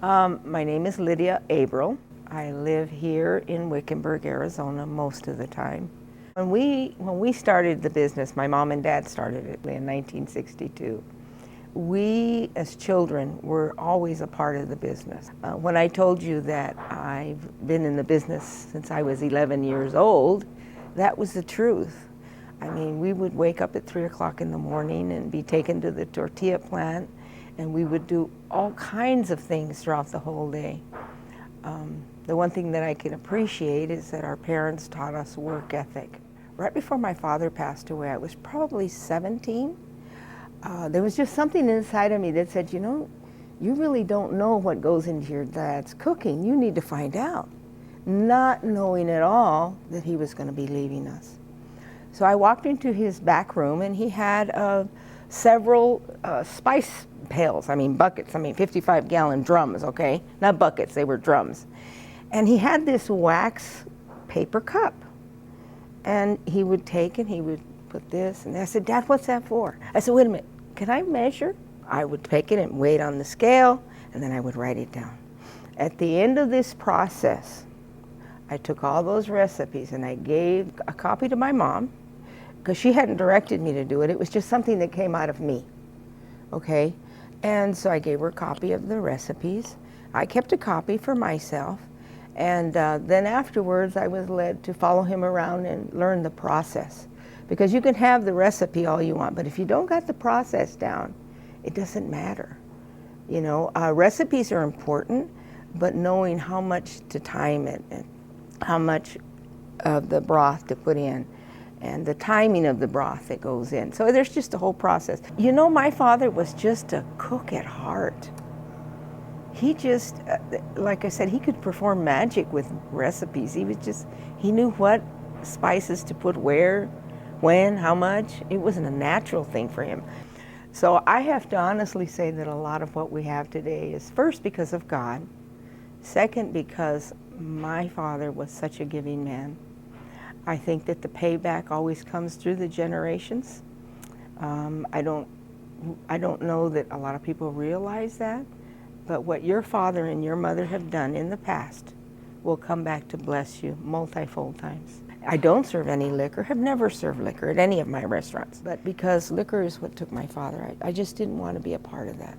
My name is Lydia Abril. I live here in Wickenburg, Arizona most of the time. When we started the business, my mom and dad started it in 1962. We, as children, were always a part of the business. When I told you that I've been in the business since I was 11 years old, that was the truth. I mean, we would wake up at 3 o'clock in the morning and be taken to the tortilla plant, and we would do all kinds of things throughout the whole day. The one thing that I can appreciate is that our parents taught us work ethic. Right before my father passed away, I was probably 17. There was just something inside of me that said, you know, you really don't know what goes into your dad's cooking. You need to find out. Not knowing at all that he was going to be leaving us. So I walked into his back room, and he had several spice pails, buckets, 55-gallon drums, okay? Not buckets, they were drums. And he had this wax paper cup. And he would take and he would put this, and I said, Dad, what's that for? I said, wait a minute, can I measure? I would take it and weigh it on the scale, and then I would write it down. At the end of this process, I took all those recipes and I gave a copy to my mom, because she hadn't directed me to do it. It was just something that came out of me, okay? And so I gave her a copy of the recipes. I kept a copy for myself. And then afterwards, I was led to follow him around and learn the process. Because you can have the recipe all you want, but if you don't got the process down, it doesn't matter. You know, recipes are important, but knowing how much to time it, and how much of the broth to put in, and the timing of the broth that goes in. So there's just a whole process. You know, my father was just a cook at heart. He just, like I said, he could perform magic with recipes. He knew what spices to put where, when, how much. It wasn't a natural thing for him. So I have to honestly say that a lot of what we have today is first because of God, second because my father was such a giving man. I think that the payback always comes through the generations. I don't know that a lot of people realize that. But what your father and your mother have done in the past will come back to bless you multifold times. I don't serve any liquor, have never served liquor at any of my restaurants. But because liquor is what took my father, I just didn't want to be a part of that.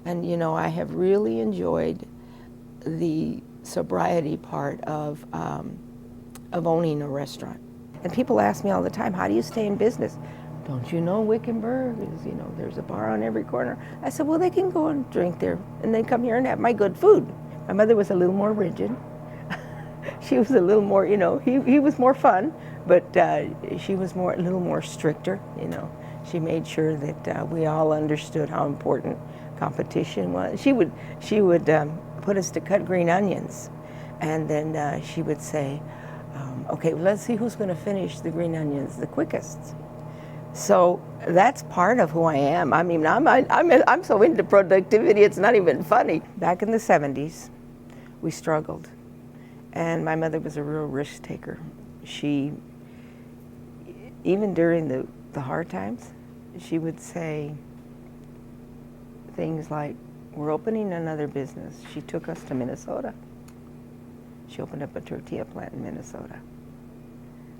And you know, I have really enjoyed the sobriety part of owning a restaurant. And people ask me all the time, how do you stay in business? Don't you know Wickenburg is, you know, there's a bar on every corner. I said, well, they can go and drink there, and they come here and have my good food. My mother was a little more rigid. She was a little more, you know, he was more fun, but she was a little more stricter, you know. She made sure that we all understood how important competition was. She would put us to cut green onions, and then she would say, okay, let's see who's going to finish the green onions the quickest. So that's part of who I am. I mean, I'm so into productivity, it's not even funny. Back in the 70s, we struggled. And my mother was a real risk taker. She, even during the hard times, she would say things like, we're opening another business. She took us to Minnesota. She opened up a tortilla plant in Minnesota.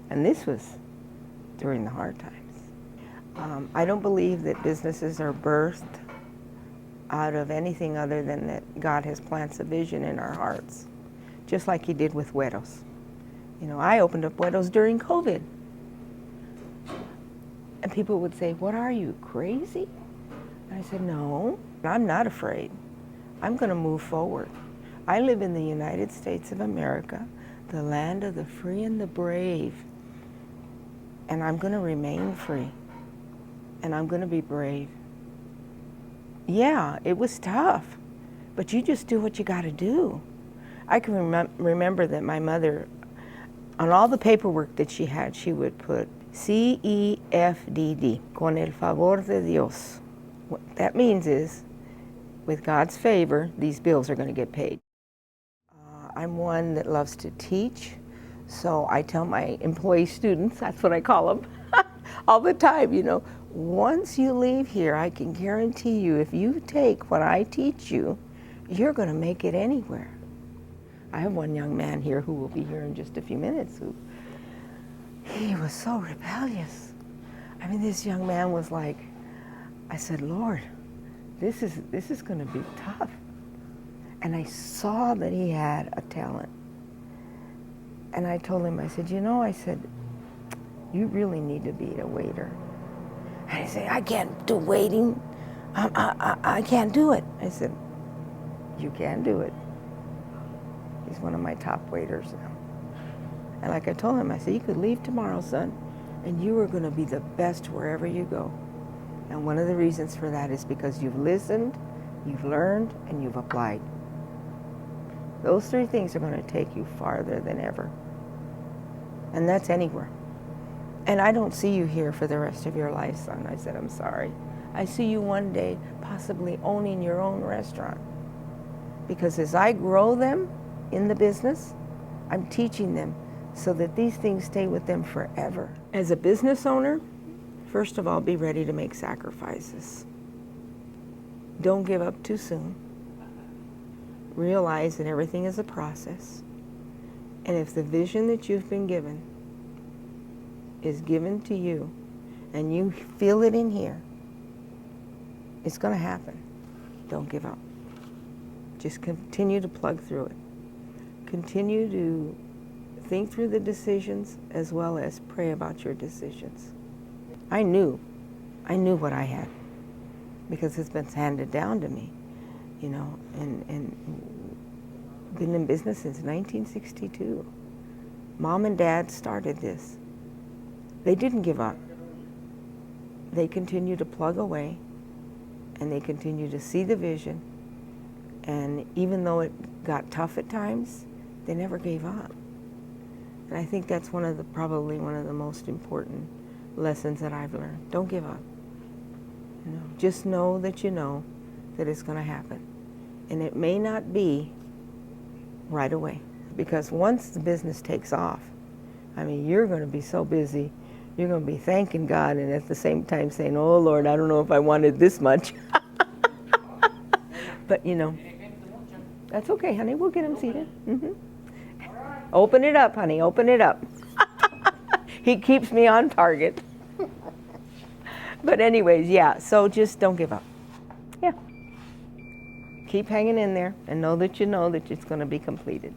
And this was during the hard times. I don't believe that businesses are birthed out of anything other than that God has planted a vision in our hearts, just like he did with Güeros. You know, I opened up Güeros during COVID. And people would say, what are you, crazy? And I said, no, I'm not afraid. I'm going to move forward. I live in the United States of America, the land of the free and the brave. And I'm going to remain free. And I'm going to be brave. Yeah, it was tough, but you just do what you got to do. I can remember that my mother, on all the paperwork that she had, she would put CEFDD, con el favor de Dios. What that means is, with God's favor, these bills are going to get paid. I'm one that loves to teach, so I tell my employee students, that's what I call them, all the time, you know, once you leave here, I can guarantee you, if you take what I teach you you're going to make it anywhere. I have one young man here who will be here in just a few minutes who, he was so rebellious. I mean, this young man was like, I said, Lord, this is going to be tough. And I saw that he had a talent. And I told him, I said, I said, you really need to be a waiter. And he said, I can't do waiting. I can't do it. I said, you can do it. He's one of my top waiters now. And like I told him, I said, you could leave tomorrow, son, and you are going to be the best wherever you go. And one of the reasons for that is because you've listened, you've learned, and you've applied. Those three things are going to take you farther than ever. And that's anywhere. And I don't see you here for the rest of your life, son. I said, I'm sorry. I see you one day possibly owning your own restaurant. Because as I grow them in the business, I'm teaching them so that these things stay with them forever. As a business owner, first of all, be ready to make sacrifices. Don't give up too soon. Realize that everything is a process. And if the vision that you've been given is given to you and you feel it in here, it's going to happen. Don't give up. Just continue to plug through it. Continue to think through the decisions as well as pray about your decisions. I knew what I had because it's been handed down to me, and been in business since 1962. Mom and Dad started this. They didn't give up. They continued to plug away, and they continued to see the vision. And even though it got tough at times, they never gave up. And I think that's probably one of the most important lessons that I've learned. Don't give up. Just know that it's going to happen. And it may not be right away. Because once the business takes off, you're going to be so busy, you're going to be thanking God and at the same time saying, oh Lord, I don't know if I wanted this much. But that's okay, honey. We'll get him seated. Mm-hmm. Open it up, honey. Open it up. He keeps me on target. But anyways, yeah, so just don't give up. Yeah. Keep hanging in there and know that it's going to be completed.